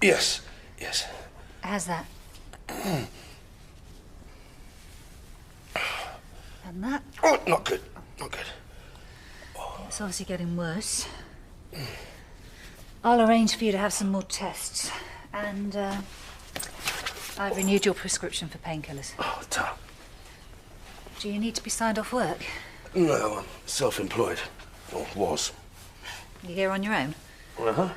Yes, yes. How's that? And that? Oh, not good. Not good. It's obviously getting worse. I'll arrange for you to have some more tests. And, I've renewed your prescription for painkillers. Oh, Tom. Do you need to be signed off work? No, I'm self-employed. Or was. You here on your own? Uh-huh.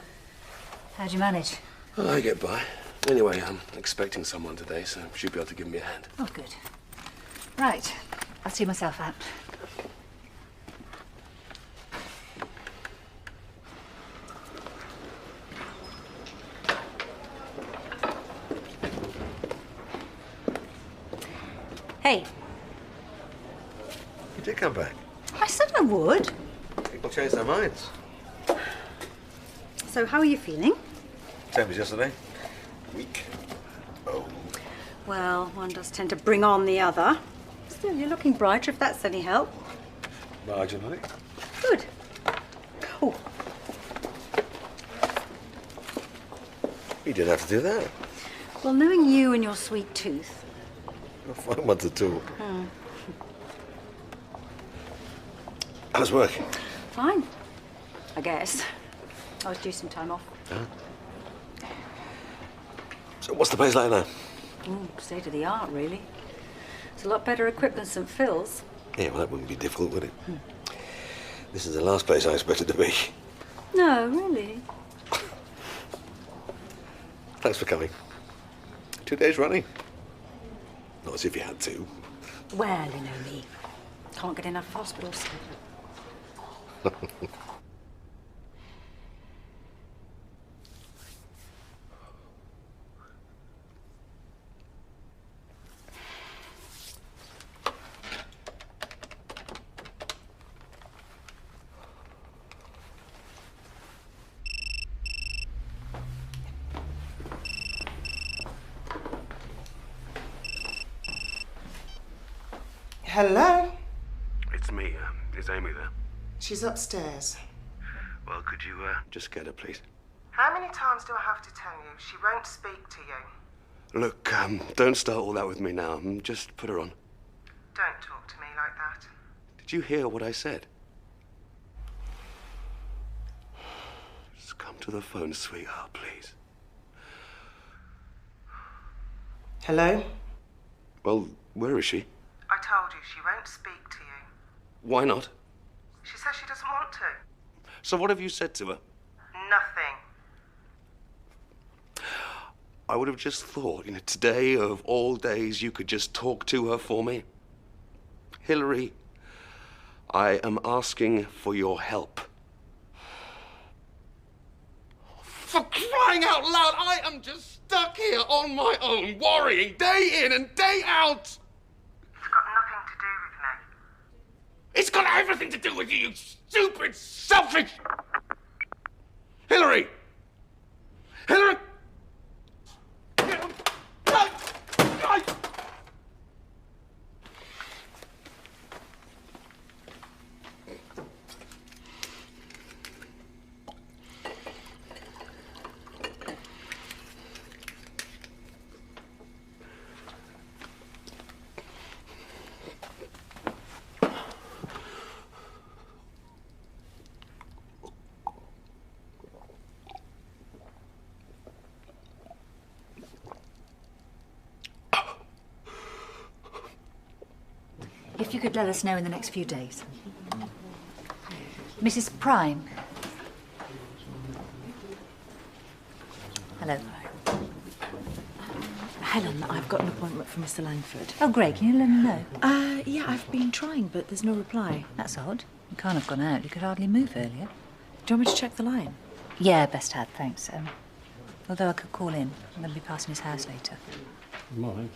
How'd you manage? Oh, I get by. Anyway, I'm expecting someone today, so she'll be able to give me a hand. Oh, good. Right. I'll see myself out. Hey. You did come back. I said I would. People change their minds. So, how are you feeling? Same as yesterday. Weak. Oh. Well, one does tend to bring on the other. Still, you're looking brighter, if that's any help. Marginally. Good. Oh, You didn't have to do that. well, knowing you and your sweet tooth. You're a fine one to talk. How's work? Fine, I guess. I was due some time off. So what's the place like now? State of the art, really. It's a lot better equipment than Phil's. Yeah, well, that wouldn't be difficult, would it? This is the last place I expected to be. No, really. Thanks for coming. 2 days running. Not as if you had to. Well, you know me. Can't get enough hospitals. Hello? It's me. Is Amy there? She's upstairs. Well, could you, just get her, please? How many times do I have to tell you? She won't speak to you. Look, don't start all that with me now. Just put her on. Don't talk to me like that. Did you hear what I said? Just come to the phone, sweetheart, please. Hello? Well, where is she? I told you she won't speak to you. Why not? She says she doesn't want to. So what have you said to her? Nothing. I would have just thought, today of all days, you could just talk to her for me. Hillary, I am asking for your help. For crying out loud, I am just stuck here on my own, worrying day in and day out. It's got nothing to do with me. It's got everything to do with you, you stupid, selfish... Hillary! Hillary! If you could let us know in the next few days. Mrs. Prime. Hello. Helen, I've got an appointment for Mr. Langford. Oh, great. Can you let him know? Yeah, I've been trying, but there's no reply. That's odd. You can't have gone out. You could hardly move earlier. Do you want me to check the line? Yeah, best had, thanks. Although I could call in. I'm going to be passing his house later. Morning.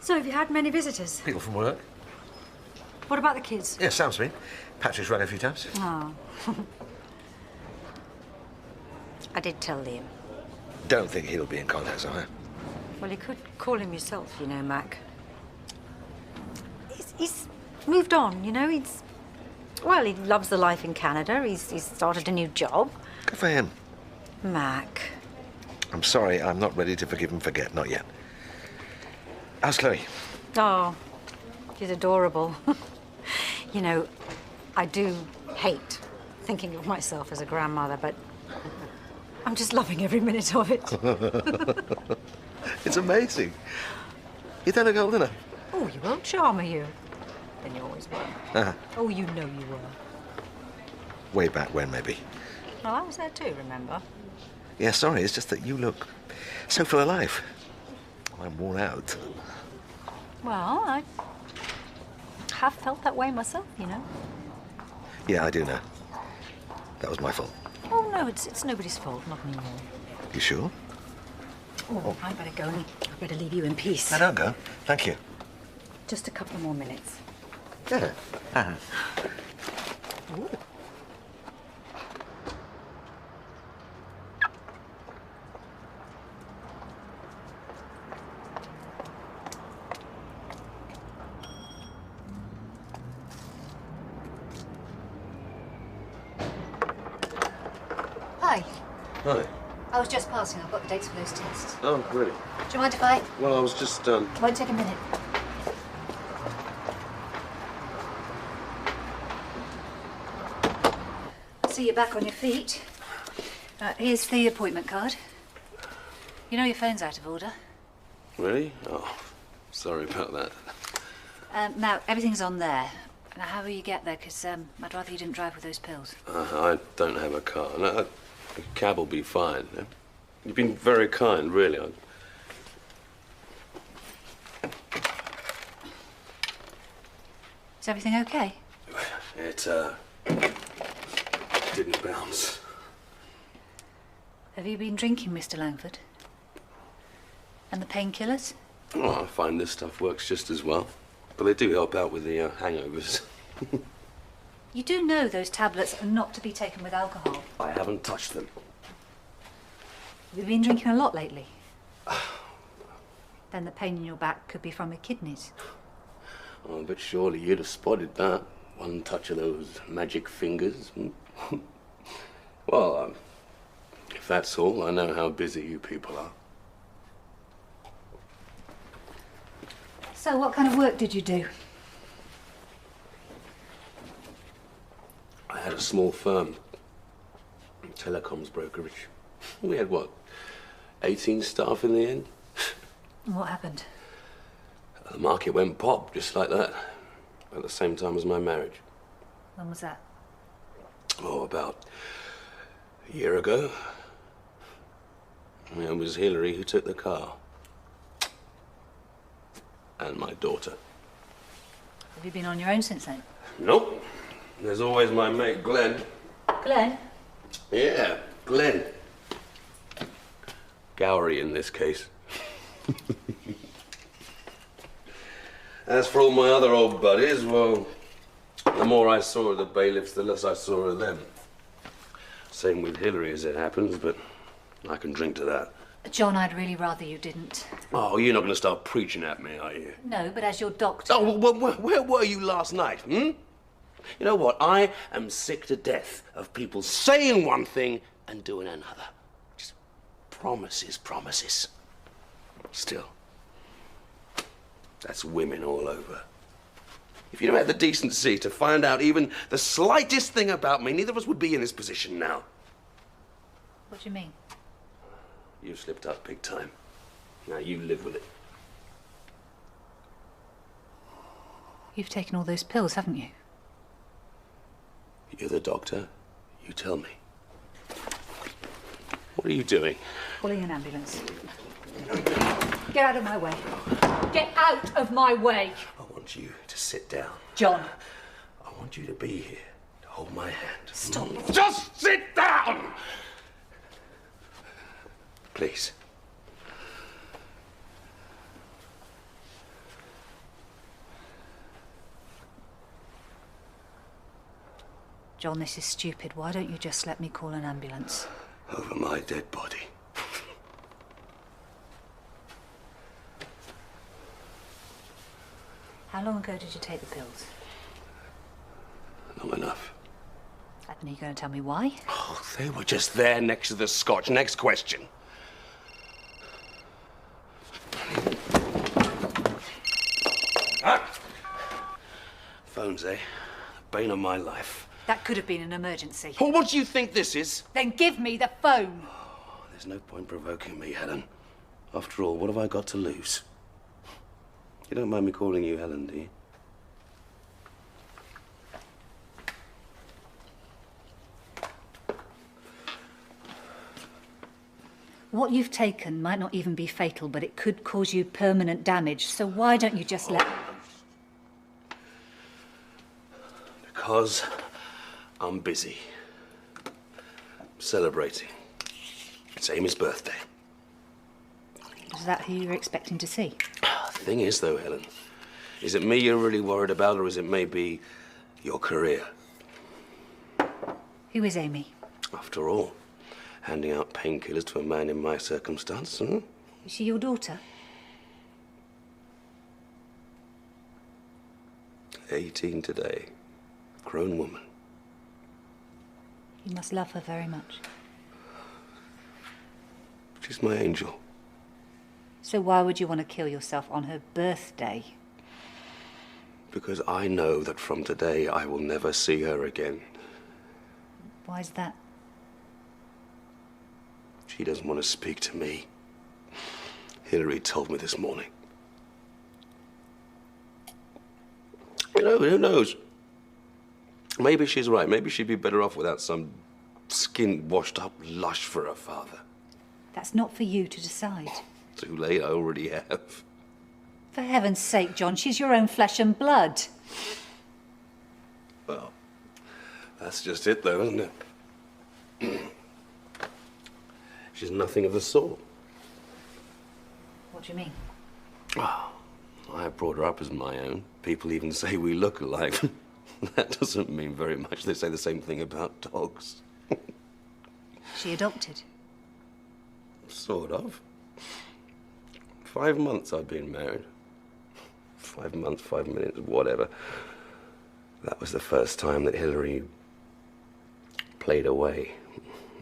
So, have you had many visitors? People from work? What about the kids? Yeah, Sam's been. Patrick's rang a few times. Oh. I did tell Liam. Don't think he'll be in contact somehow. Well, you could call him yourself, Mac. He's moved on, he's... Well, he loves the life in Canada. He's started a new job. Good for him. Mac. I'm sorry, I'm not ready to forgive and forget. Not yet. How's Chloe? Oh, she's adorable. You know, I do hate thinking of myself as a grandmother, but I'm just loving every minute of it. It's amazing. You don't look old enough. Oh, you old charmer, you. Then you always were. Uh-huh. Oh, you know you were. Way back when, maybe. Well, I was there too, remember? Yeah, sorry, it's just that you look so full of life. I'm worn out. Well, I have felt that way myself, you know. Yeah, I do know. That was my fault. Oh, no, it's nobody's fault, not anymore. You sure? Oh, I better go. I better leave you in peace. No, don't go. Thank you. Just a couple more minutes. Yeah. Uh-huh. Ooh. Hi. Hi. I was just passing. I've got the dates for those tests. Oh, really? Do you mind if I... Well, I was just, Won't take a minute. I see you're back on your feet. Here's the appointment card. You know your phone's out of order. Really? Oh, sorry about that. Now, everything's on there. Now, how will you get there? Because I'd rather you didn't drive with those pills. I don't have a car. No, a cab will be fine. Yeah? You've been very kind, really. Is everything okay? It, didn't bounce. Have you been drinking, Mr. Langford? And the painkillers? Oh, I find this stuff works just as well. But they do help out with the hangovers. You do know those tablets are not to be taken with alcohol. I haven't touched them. Have you been drinking a lot lately? Then the pain in your back could be from your kidneys. Oh, but surely you'd have spotted that. One touch of those magic fingers. Well, if that's all, I know how busy you people are. So what kind of work did you do? I had a small firm, telecoms brokerage. We had, what, 18 staff in the end? And what happened? The market went pop, just like that, at the same time as my marriage. When was that? Oh, about a year ago. It was Hillary who took the car. And my daughter. Have you been on your own since then? Nope. There's always my mate, Glenn. Glenn? Yeah, Glenn. Gowrie in this case. As for all my other old buddies, well, the more I saw of the bailiffs, the less I saw of them. Same with Hillary as it happens, but I can drink to that. John, I'd really rather you didn't. Oh, you're not going to start preaching at me, are you? No, but as your doctor... Oh, well, where were you last night, hmm? You know what? I am sick to death of people saying one thing and doing another. Just promises, promises. Still, that's women all over. If you don't have the decency to find out even the slightest thing about me, neither of us would be in this position now. What do you mean? You slipped up big time. Now you live with it. You've taken all those pills, haven't you? You're the doctor. You tell me. What are you doing? Calling an ambulance. Get out of my way. Get out of my way! I want you to sit down. John. I want you to be here to hold my hand. Stop. Just sit down! Please. John, this is stupid. Why don't you just let me call an ambulance? Over my dead body. How long ago did you take the pills? Long enough. And are you going to tell me why? Oh, they were just there next to the scotch. Next question. Ah! Phones, eh? Bane of my life. That could have been an emergency. Well, what do you think this is? Then give me the phone. There's no point provoking me, Helen. After all, what have I got to lose? You don't mind me calling you Helen, do you? What you've taken might not even be fatal, but it could cause you permanent damage. So why don't you just let... Because I'm busy. Celebrating. It's Amy's birthday. Is that who you're expecting to see? The thing is, though, Helen, is it me you're really worried about, or is it maybe your career? Who is Amy? After all, handing out painkillers to a man in my circumstance, hmm? Is she your daughter? 18 today. Grown woman. You must love her very much. She's my angel. So why would you want to kill yourself on her birthday? Because I know that from today I will never see her again. Why is that? She doesn't want to speak to me. Hillary told me this morning. You know, who knows? Maybe she's right. Maybe she'd be better off without some skin-washed-up lush for her father. That's not for you to decide. Too late, I already have. For heaven's sake, John, she's your own flesh and blood. Well, that's just it, though, isn't it? She's nothing of the sort. What do you mean? Oh, I brought her up as my own. People even say we look alike. That doesn't mean very much. They say the same thing about dogs. She adopted. Sort of. 5 months I've been married. 5 months, 5 minutes, whatever. That was the first time that Hillary played away,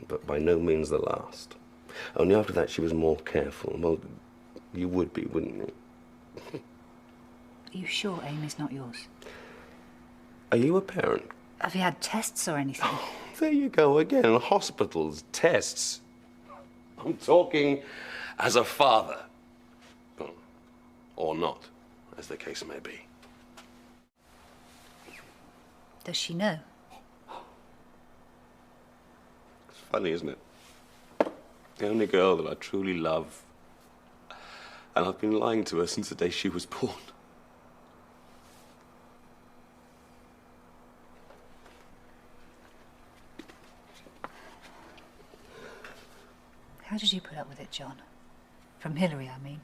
but by no means the last. Only after that she was more careful. Well, you would be, wouldn't you? Are you sure Amy's not yours? Are you a parent? Have you had tests or anything? There you go again. Hospitals, tests. I'm talking as a father. Or not, as the case may be. Does she know? It's funny, isn't it? The only girl that I truly love. And I've been lying to her since the day she was born. How did you put up with it, John? From Hillary, I mean.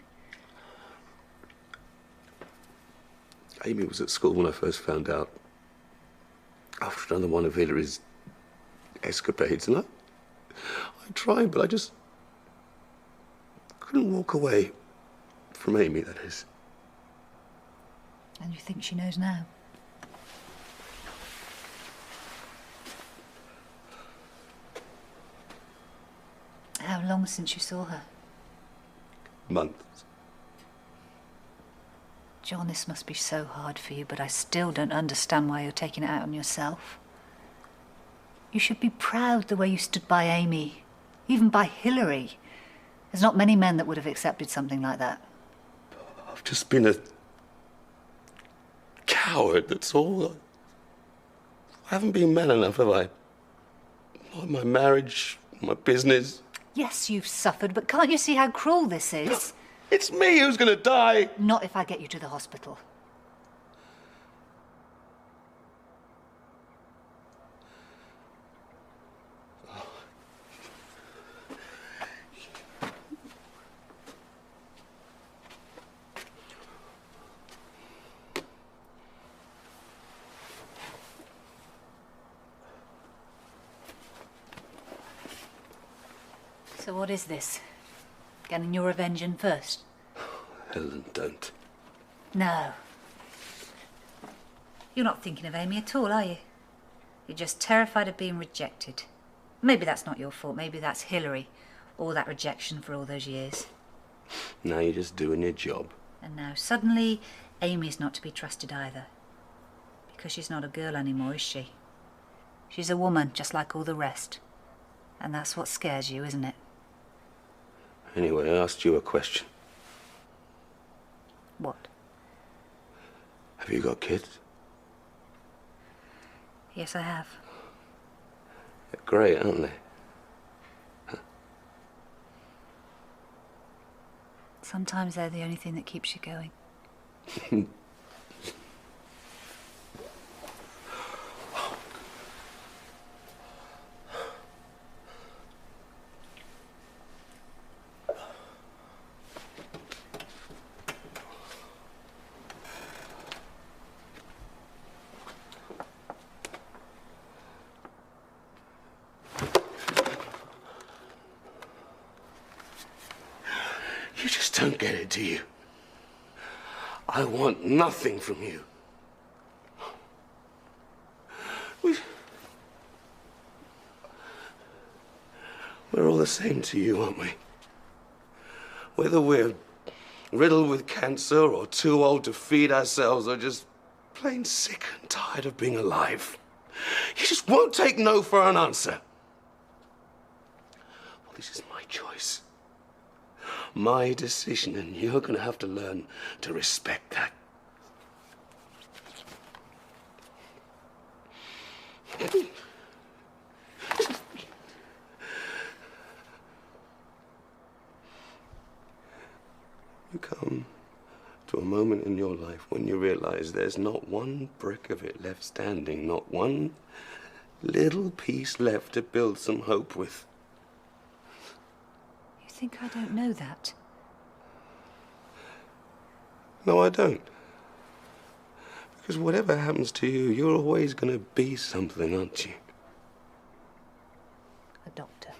Amy was at school when I first found out. After another one of Hillary's escapades, and I tried, but I just couldn't walk away from Amy, that is. And you think she knows now? How long since you saw her? Months. John, this must be so hard for you, but I still don't understand why you're taking it out on yourself. You should be proud the way you stood by Amy, even by Hillary. There's not many men that would have accepted something like that. I've just been a coward, that's all. I haven't been man enough, have I? Not my marriage, my business. Yes, you've suffered, but can't you see how cruel this is? It's me who's gonna die. Not if I get you to the hospital. So what is this? Getting your revenge in first? Helen, don't. No. You're not thinking of Amy at all, are you? You're just terrified of being rejected. Maybe that's not your fault. Maybe that's Hillary. All that rejection for all those years. Now you're just doing your job. And now suddenly Amy's not to be trusted either. Because she's not a girl anymore, is she? She's a woman, just like all the rest. And that's what scares you, isn't it? Anyway, I asked you a question. What? Have you got kids? Yes, I have. They're great, aren't they? Sometimes they're the only thing that keeps you going. You just don't get it, do you? I want nothing from you. We're all the same to you, aren't we? Whether we're riddled with cancer or too old to feed ourselves or just plain sick and tired of being alive. You just won't take no for an answer. Well, this is my choice. My decision, and you're gonna have to learn to respect that. You come to a moment in your life when you realize there's not one brick of it left standing, not one little piece left to build some hope with. You think I don't know that? No, I don't. Because whatever happens to you, you're always going to be something, aren't you? A doctor.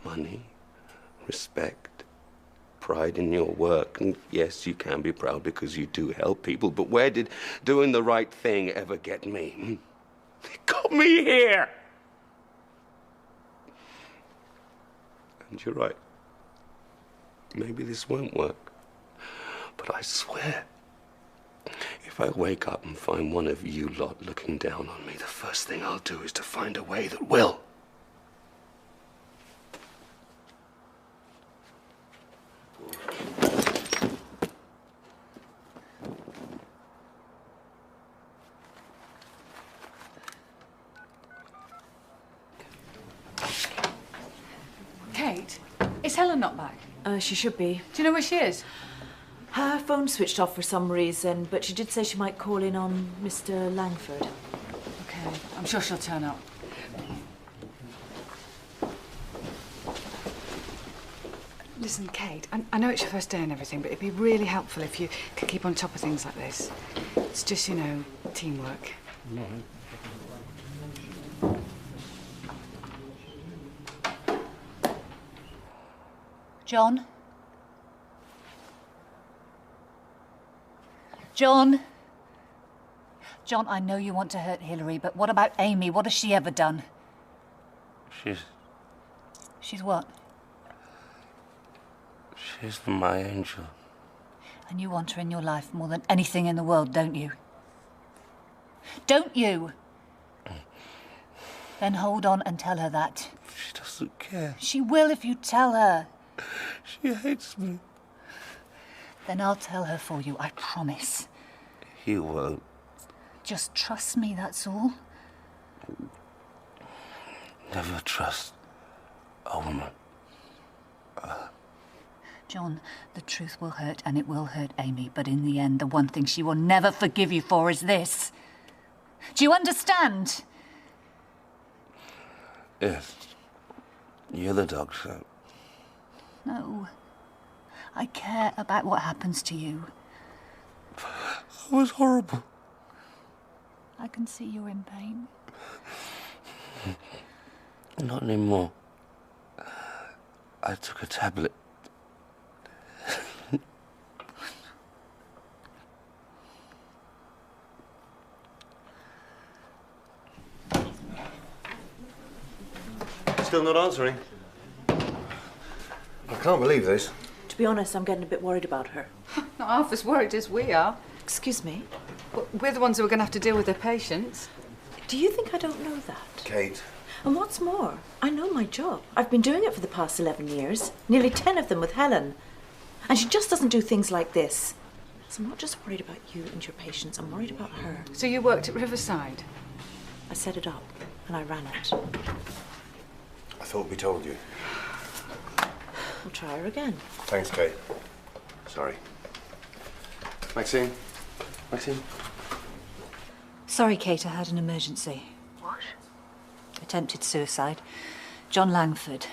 Money, respect, pride in your work. And yes, you can be proud because you do help people, but where did doing the right thing ever get me? It got me here! And you're right. Maybe this won't work. But I swear, if I wake up and find one of you lot looking down on me, the first thing I'll do is to find a way that will. Kate, is Helen not back? She should be. Do you know where she is? Her phone switched off for some reason, but she did say she might call in on Mr. Langford. Okay, I'm sure she'll turn up. Listen, Kate, I know it's your first day and everything, but it'd be really helpful if you could keep on top of things like this. It's just, you know, teamwork. John? John? John, I know you want to hurt Hillary, but what about Amy? What has she ever done? She's what? She's my angel. And you want her in your life more than anything in the world, don't you? Don't you? Then hold on and tell her that. She doesn't care. She will if you tell her. She hates me. Then I'll tell her for you, I promise. You won't. Just trust me, that's all. Never trust a woman. John, the truth will hurt and it will hurt Amy, but in the end, the one thing she will never forgive you for is this. Do you understand? Yes. You're the doctor. No. I care about what happens to you. It was horrible. I can see you're in pain. Not anymore. I took a tablet. Still not answering. I can't believe this. To be honest, I'm getting a bit worried about her. Not half as worried as we are. Excuse me? We're the ones who are going to have to deal with their patients. Do you think I don't know that? Kate. And what's more, I know my job. I've been doing it for the past 11 years, nearly 10 of them with Helen. And she just doesn't do things like this. So I'm not just worried about you and your patients, I'm worried about her. So you worked at Riverside? I set it up and I ran it. I thought we told you. We'll try her again. Thanks, Kate. Sorry. Maxine? Maxine? Sorry, Kate, I had an emergency. What? Attempted suicide. John Langford.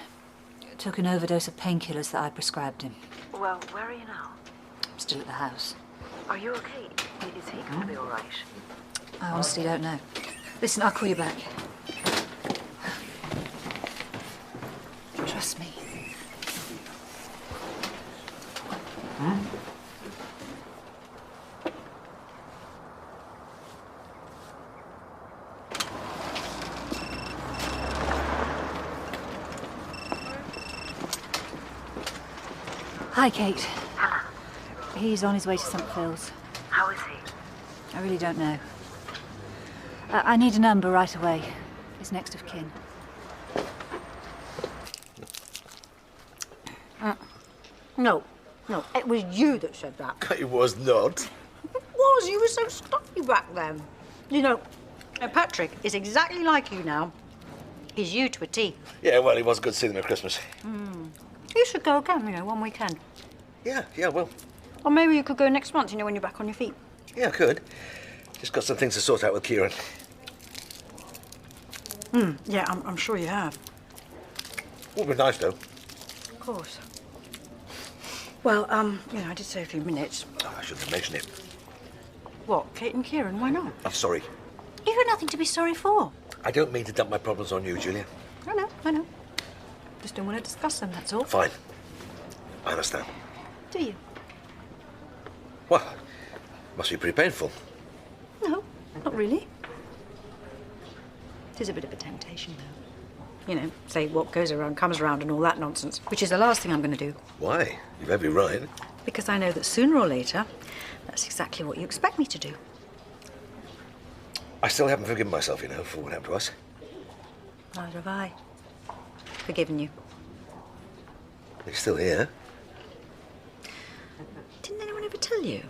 Took an overdose of painkillers that I prescribed him. Well, where are you now? I'm still at the house. Are you okay? Is he going to be all right? I honestly don't know. Listen, I'll call you back. Trust me. Hi, Kate. Helen, He's on his way to St. Phil's. how is he? I really don't know. I need a number right away. His next of kin. No, it was you that said that. It was not. It was. You were so stuffy back then. You know, Patrick is exactly like you now. He's you to a T. Yeah, well, it was good seeing them at Christmas. You should go again, one weekend. Yeah, well, Or maybe you could go next month, when you're back on your feet. yeah, I could. Just got some things to sort out with Kieran. Yeah, I'm sure you have. Would be nice, though. Of course. Well, I did say a few minutes. Oh, I shouldn't have mentioned it. What, Kate and Kieran? Why not? I'm sorry. You've got nothing to be sorry for. I don't mean to dump my problems on you, Julia. I know. Just don't want to discuss them, that's all. Fine. I understand. Do you? Well, must be pretty painful. No, not really. It is a bit of a temptation, though. Say what goes around comes around and all that nonsense, which is the last thing I'm going to do. Why? You've every right. Because I know that sooner or later, that's exactly what you expect me to do. I still haven't forgiven myself, for what happened to us. Neither have I. Forgiven you. You're still here. Didn't anyone ever tell you?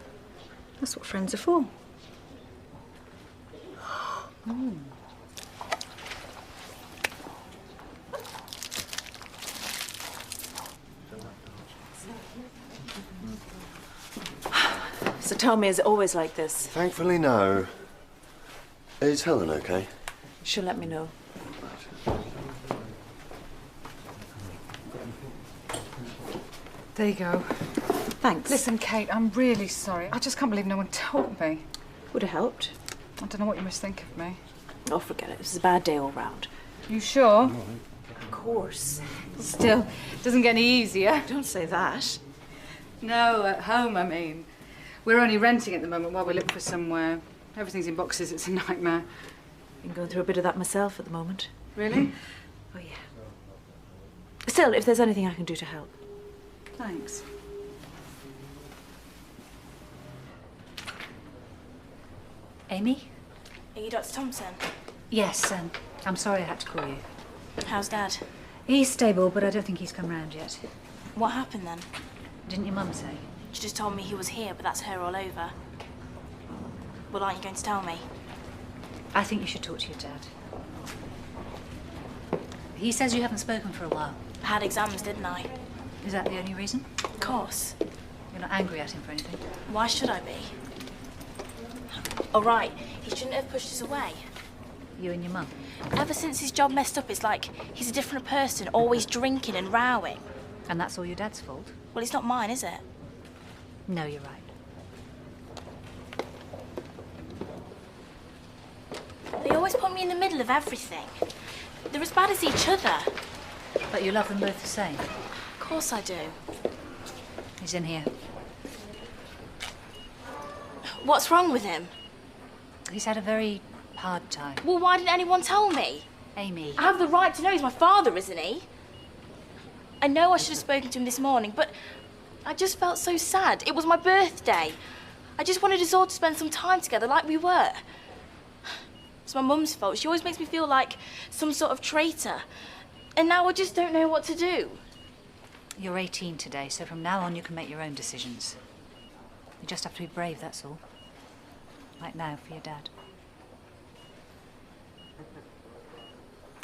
That's what friends are for. So tell me, is it always like this? Thankfully, no. Is Helen okay? She'll let me know. There you go. Thanks. Listen, Kate, I'm really sorry. I just can't believe no one told me. Would have helped. I don't know what you must think of me. Oh, forget it. This is a bad day all round. You sure? Of course. Still, doesn't get any easier. Don't say that. No, at home, I mean. We're only renting at the moment while we look for somewhere. Everything's in boxes. It's a nightmare. Been going through a bit of that myself at the moment. Really? Oh, yeah. Still, if there's anything I can do to help. Thanks. Amy? Are you Dr. Thompson? Yes, I'm sorry I had to call you. How's Dad? He's stable, but I don't think he's come round yet. What happened then? Didn't your mum say? She just told me he was here, but that's her all over. Well, aren't you going to tell me? I think you should talk to your dad. He says you haven't spoken for a while. I had exams, didn't I? Is that the only reason? Of course. You're not angry at him for anything? Why should I be? All right, he shouldn't have pushed us away. You and your mum? Ever since his job messed up, it's like he's a different person, always drinking and rowing. And that's all your dad's fault? Well, it's not mine, is it? No, you're right. They always put me in the middle of everything. They're as bad as each other. But you love them both the same? Of course I do. He's in here. What's wrong with him? He's had a very hard time. Well, why didn't anyone tell me? Amy. I have the right to know he's my father, isn't he? I know I should have spoken to him this morning, but I just felt so sad. It was my birthday. I just wanted us all to spend some time together like we were. It's my mum's fault. She always makes me feel like some sort of traitor. And now I just don't know what to do. You're 18 today, so from now on you can make your own decisions. You just have to be brave, that's all. Like now for your dad.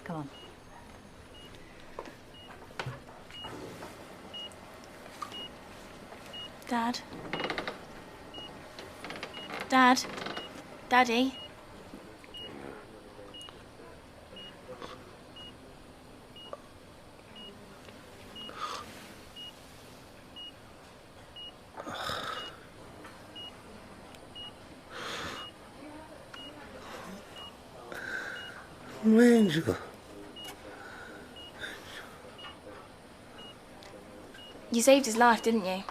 Come on. Dad? Dad? Daddy? Angel. You saved his life, didn't you?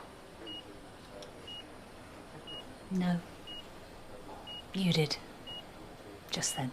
No. You did. Just then.